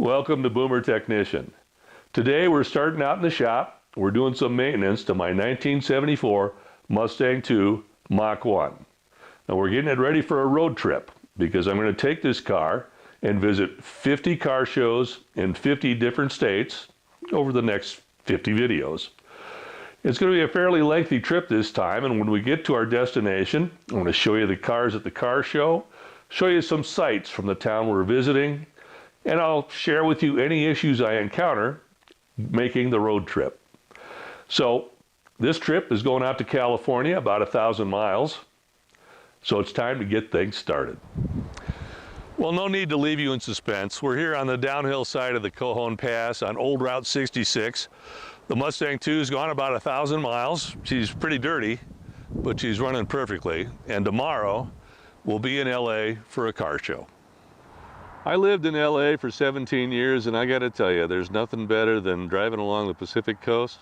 Welcome to Boomer Technician. Today we're starting out in the shop. We're doing some maintenance to my 1974 Mustang II Mach 1. Now we're getting it ready for a road trip because I'm going to take this car and visit 50 car shows in 50 different states over the next 50 videos. It's going to be a fairly lengthy trip this time, and when we get to our destination, I'm going to show you the cars at the car show, show you some sights from the town we're visiting, and I'll share with you any issues I encounter making the road trip. So this trip is going out to California, about 1,000 miles. So it's time to get things started. Well, no need to leave you in suspense. We're here on the downhill side of the Cajon Pass on Old Route 66. The Mustang II has gone about 1,000 miles. She's pretty dirty, but she's running perfectly. And tomorrow we'll be in LA for a car show. I lived in LA for 17 years, and I got to tell you, there's nothing better than driving along the Pacific coast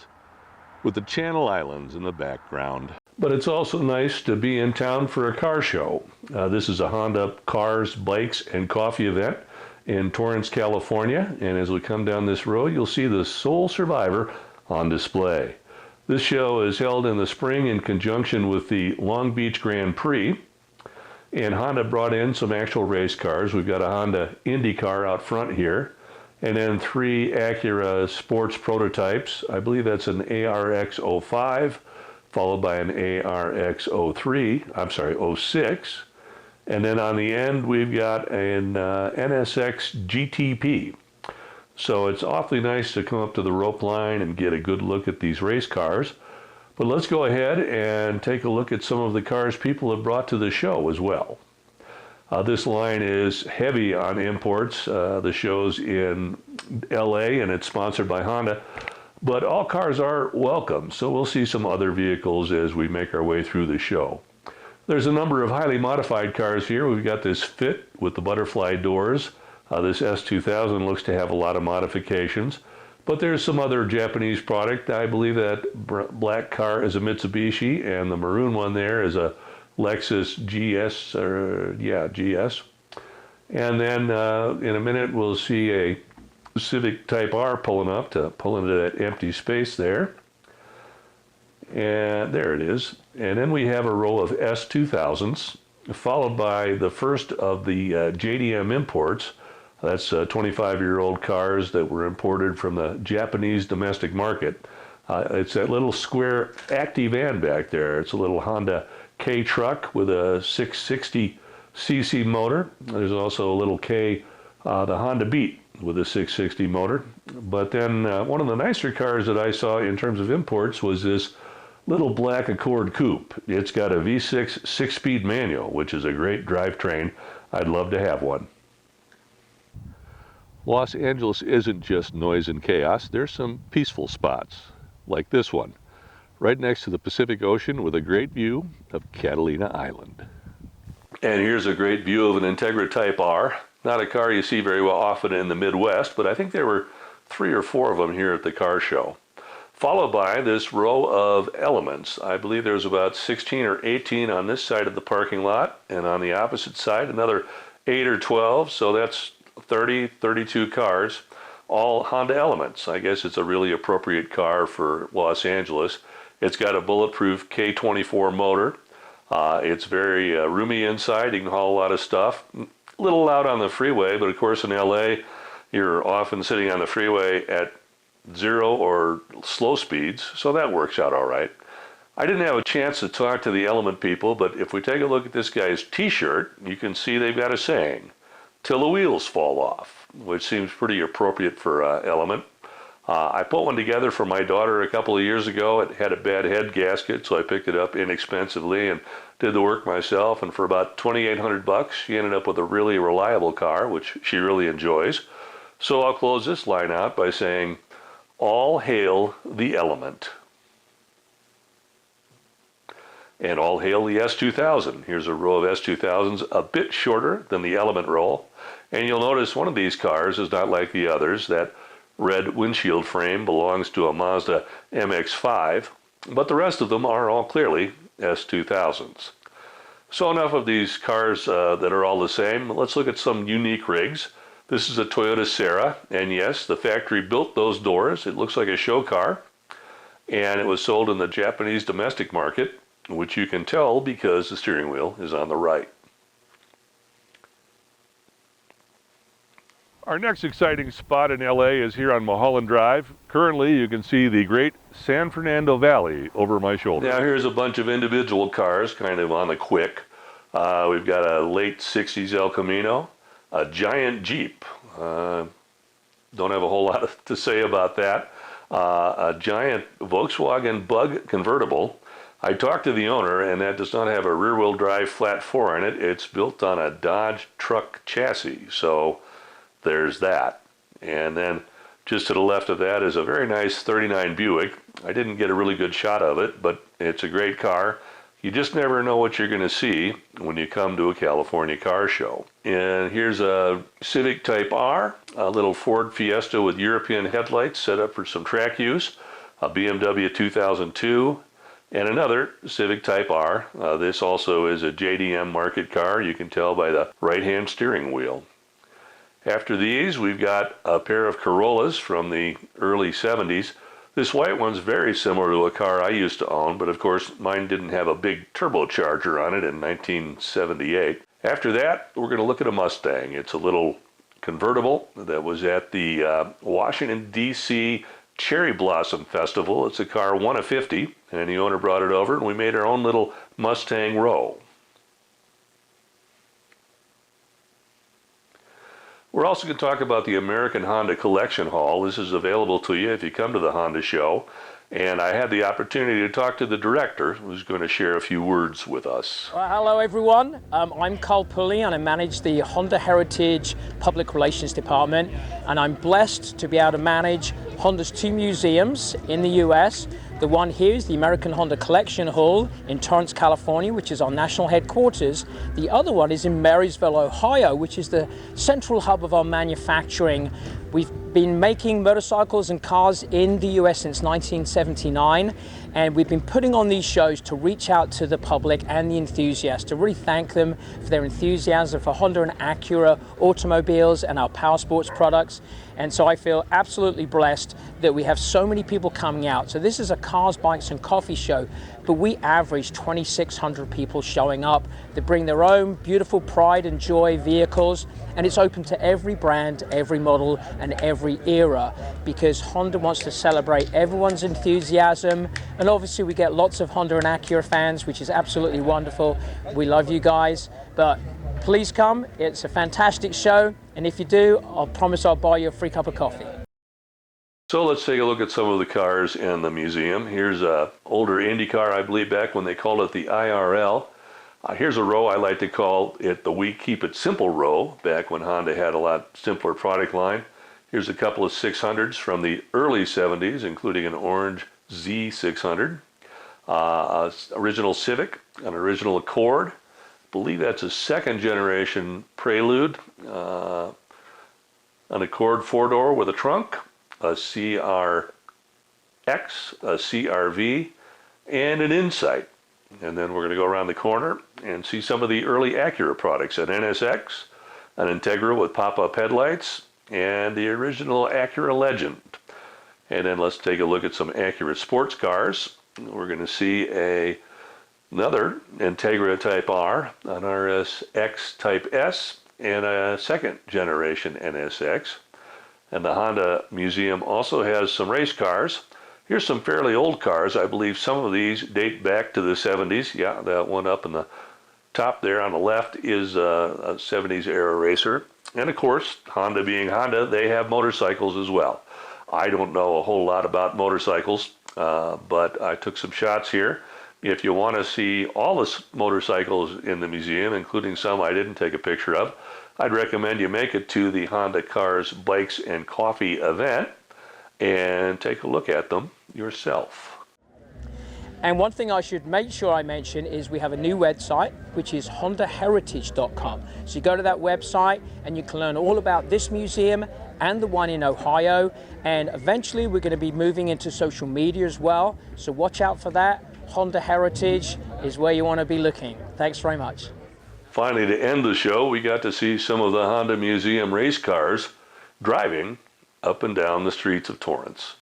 with the Channel Islands in the background. But it's also nice to be in town for a car show. This is a Honda Cars, Bikes, and Coffee event in Torrance, California. And as we come down this road, you'll see the Soul Survivor on display. This show is held in the spring in conjunction with the Long Beach Grand Prix. And Honda brought in some actual race cars. We've got a Honda Indy car out front here, and then 3 Acura sports prototypes. I believe that's an ARX 05, followed by an ARX 06. And then on the end, we've got an NSX GTP. So it's awfully nice to come up to the rope line and get a good look at these race cars. But let's go ahead and take a look at some of the cars people have brought to the show as well. This line is heavy on imports. The show's in LA and it's sponsored by Honda. But all cars are welcome, so we'll see some other vehicles as we make our way through the show. There's a number of highly modified cars here. We've got this Fit with the butterfly doors. This S2000 looks to have a lot of modifications. But there's some other Japanese product. I believe that black car is a Mitsubishi, and the maroon one there is a Lexus GS, GS. And then in a minute we'll see a Civic Type R pulling up to pull into that empty space there. And there it is. And then we have a row of S2000s, followed by the first of the JDM imports. That's 25-year-old cars that were imported from the Japanese domestic market. It's that little square Active van back there. It's a little Honda K truck with a 660cc motor. There's also a little K, the Honda Beat with a 660 motor. But then one of the nicer cars that I saw in terms of imports was this little black Accord Coupe. It's got a V6 6-speed manual, which is a great drivetrain. I'd love to have one. Los Angeles isn't just noise and chaos. There's some peaceful spots, like this one, right next to the Pacific Ocean with a great view of Catalina Island. And here's a great view of an Integra Type R. Not a car you see very well often in the Midwest, but I think there were 3 or 4 of them here at the car show. Followed by this row of Elements. I believe there's about 16 or 18 on this side of the parking lot, and on the opposite side another 8 or 12, so that's 30, 32 cars, all Honda Elements. I guess it's a really appropriate car for Los Angeles. It's got a bulletproof K24 motor. It's very roomy inside. You can haul a lot of stuff. A little loud on the freeway, but of course in LA, you're often sitting on the freeway at 0 or slow speeds, so that works out all right. I didn't have a chance to talk to the Element people, but if we take a look at this guy's t-shirt, you can see they've got a saying, "Till the wheels fall off," which seems pretty appropriate for Element. I put one together for my daughter a couple of years ago. It had a bad head gasket, so I picked it up inexpensively and did the work myself. And for about $2,800, she ended up with a really reliable car, which she really enjoys. So I'll close this line out by saying, "All hail the Element." And all hail the S2000. Here's a row of S2000s, a bit shorter than the Element roll. And you'll notice one of these cars is not like the others. That red windshield frame belongs to a Mazda MX-5, but the rest of them are all clearly S2000s. So enough of these cars that are all the same. Let's look at some unique rigs. This is a Toyota Serra, and yes, the factory built those doors. It looks like a show car, and it was sold in the Japanese domestic market, which you can tell because the steering wheel is on the right. Our next exciting spot in LA is here on Mulholland Drive. Currently, you can see the great San Fernando Valley over my shoulder. Now here's a bunch of individual cars, kind of on the quick. We've got a late 60s El Camino, a giant Jeep. Don't have a whole lot to say about that. A giant Volkswagen Bug convertible. I talked to the owner, and that does not have a rear-wheel drive flat 4 in it. It's built on a Dodge truck chassis, so there's that. And then just to the left of that is a very nice 39 Buick. I didn't get a really good shot of it, but it's a great car. You just never know what you're going to see when you come to a California car show. And here's a Civic Type R, a little Ford Fiesta with European headlights set up for some track use, a BMW 2002, and another Civic Type R. This also is a JDM market car. You can tell by the right-hand steering wheel. After these, we've got a pair of Corollas from the early 70s. This white one's very similar to a car I used to own, but of course mine didn't have a big turbocharger on it in 1978. After that, we're going to look at a Mustang. It's a little convertible that was at the Washington, D.C. Cherry Blossom Festival. It's a car 1 of 50, and the owner brought it over, and we made our own little Mustang row. We're also going to talk about the American Honda Collection Hall. This is available to you if you come to the Honda show. And I had the opportunity to talk to the director, who's going to share a few words with us. Well, hello, everyone. I'm Carl Pulley, and I manage the Honda Heritage Public Relations Department. And I'm blessed to be able to manage Honda's 2 museums in the U.S. The one here is the American Honda Collection Hall in Torrance, California, which is our national headquarters. The other one is in Marysville, Ohio, which is the central hub of our manufacturing. We've been making motorcycles and cars in the US since 1979, and we've been putting on these shows to reach out to the public and the enthusiasts, to really thank them for their enthusiasm for Honda and Acura automobiles and our power sports products. And so I feel absolutely blessed that we have so many people coming out. So this is a cars, bikes, and coffee show, but we average 2,600 people showing up. They bring their own beautiful pride and joy vehicles, and it's open to every brand, every model, and every era, because Honda wants to celebrate everyone's enthusiasm. And obviously we get lots of Honda and Acura fans, which is absolutely wonderful. We love you guys, but please come. It's a fantastic show, and if you do, I'll promise I'll buy you a free cup of coffee. So let's take a look at some of the cars in the museum. Here's an older Indy car, I believe back when they called it the IRL. Here's a row I like to call it the We Keep It Simple row, back when Honda had a lot simpler product line. Here's a couple of 600s from the early 70s, including an orange Z600, original Civic, an original Accord. I believe that's a second generation Prelude, an Accord 4-door with a trunk, a CRX, a CRV, and an Insight. And then we're going to go around the corner and see some of the early Acura products, an NSX, an Integra with pop-up headlights, and the original Acura Legend. And then let's take a look at some Acura sports cars. We're going to see another Integra Type R, an RSX Type S, and a second generation NSX. And the Honda Museum also has some race cars. Here's some fairly old cars. I believe some of these date back to the 70s. Yeah, that one up in the top there on the left is a 70s era racer. And of course, Honda being Honda, they have motorcycles as well. I don't know a whole lot about motorcycles, but I took some shots here. If you want to see all the motorcycles in the museum, including some I didn't take a picture of, I'd recommend you make it to the Honda Cars, Bikes, and Coffee event and take a look at them yourself. And one thing I should make sure I mention is we have a new website, which is HondaHeritage.com. So you go to that website and you can learn all about this museum and the one in Ohio. And eventually we're going to be moving into social media as well. So watch out for that. Honda Heritage is where you want to be looking. Thanks very much. Finally, to end the show, we got to see some of the Honda Museum race cars driving up and down the streets of Torrance.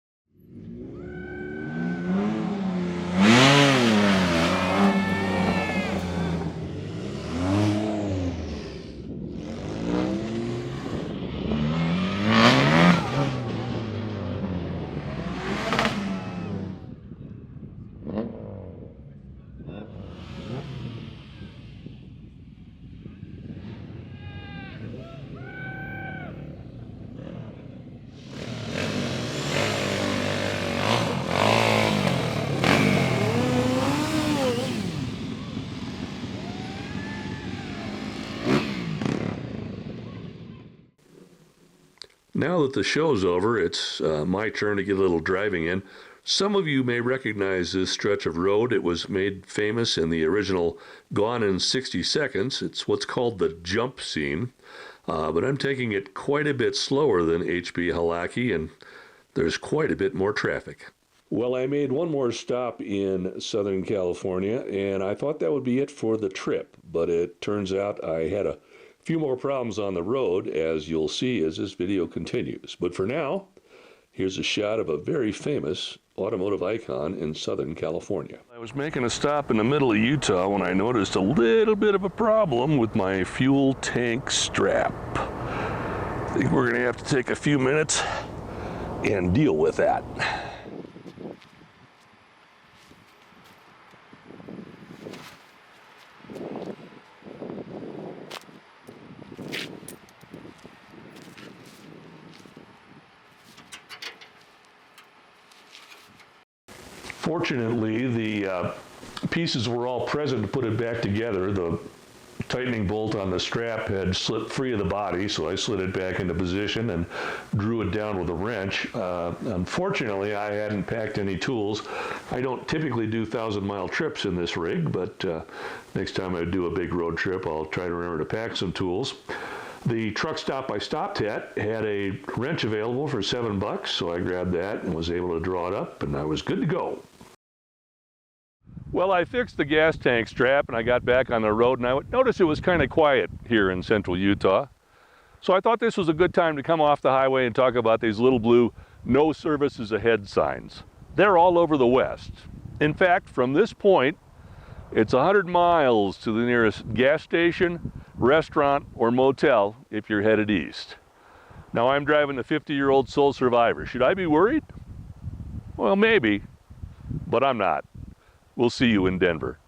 Now that the show's over, it's my turn to get a little driving in. Some of you may recognize this stretch of road. It was made famous in the original Gone in 60 Seconds. It's what's called the jump scene, but I'm taking it quite a bit slower than H.B. Halaki, and there's quite a bit more traffic. Well, I made one more stop in Southern California, and I thought that would be it for the trip, but it turns out I had a few more problems on the road, as you'll see as this video continues. But for now, here's a shot of a very famous automotive icon in Southern California. I was making a stop in the middle of Utah when I noticed a little bit of a problem with my fuel tank strap. I think we're going to have to take a few minutes and deal with that. Fortunately, the pieces were all present to put it back together. The tightening bolt on the strap had slipped free of the body, so I slid it back into position and drew it down with a wrench. Unfortunately, I hadn't packed any tools. I don't typically do 1,000-mile trips in this rig, but next time I do a big road trip, I'll try to remember to pack some tools. The truck stop I stopped at had a wrench available for $7, so I grabbed that and was able to draw it up, and I was good to go. Well, I fixed the gas tank strap and I got back on the road, and I noticed it was kind of quiet here in central Utah. So I thought this was a good time to come off the highway and talk about these little blue "No Services Ahead" signs. They're all over the West. In fact, from this point, it's 100 miles to the nearest gas station, restaurant, or motel if you're headed east. Now, I'm driving a 50-year-old sole survivor. Should I be worried? Well, maybe, but I'm not. We'll see you in Denver.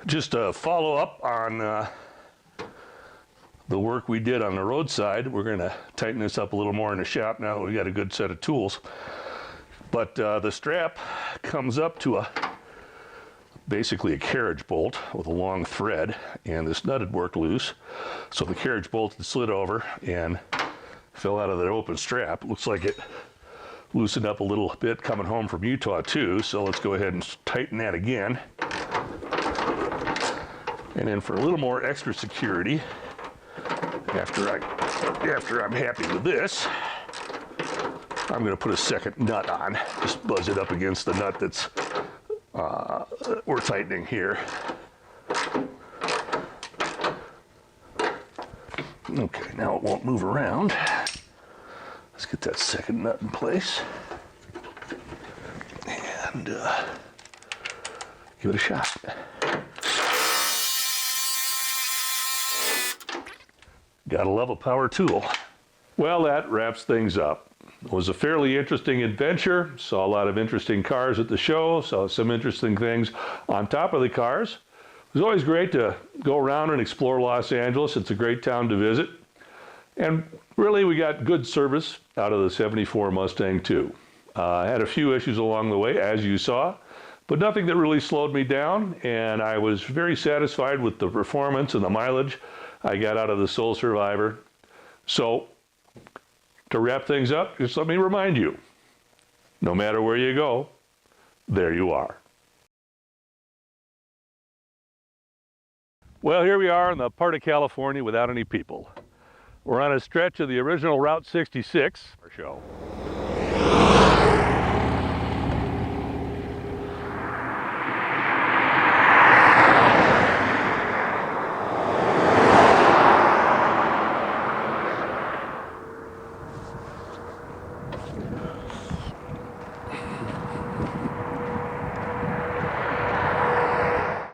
Just to follow up on the work we did on the roadside, we're going to tighten this up a little more in the shop now that we got a good set of tools. But the strap comes up to basically a carriage bolt with a long thread, and this nut had worked loose, so the carriage bolt had slid over and fell out of that open strap. It looks like it loosened up a little bit coming home from Utah too, so let's go ahead and tighten that again. And then for a little more extra security, after I'm happy with this, I'm going to put a second nut on. Just buzz it up against the nut that's we're tightening here. Okay, now it won't move around. Let's get that second nut in place and give it a shot. Gotta love a power tool. Well, that wraps things up. It was a fairly interesting adventure. Saw a lot of interesting cars at the show, saw some interesting things on top of the cars. It was always great to go around and explore Los Angeles. It's a great town to visit. And really, we got good service out of the '74 Mustang too. I had a few issues along the way, as you saw, but nothing that really slowed me down, and I was very satisfied with the performance and the mileage I got out of the Soul Survivor. So, to wrap things up, just let me remind you, no matter where you go, there you are. Well, here we are in the part of California without any people. We're on a stretch of the original Route 66 show.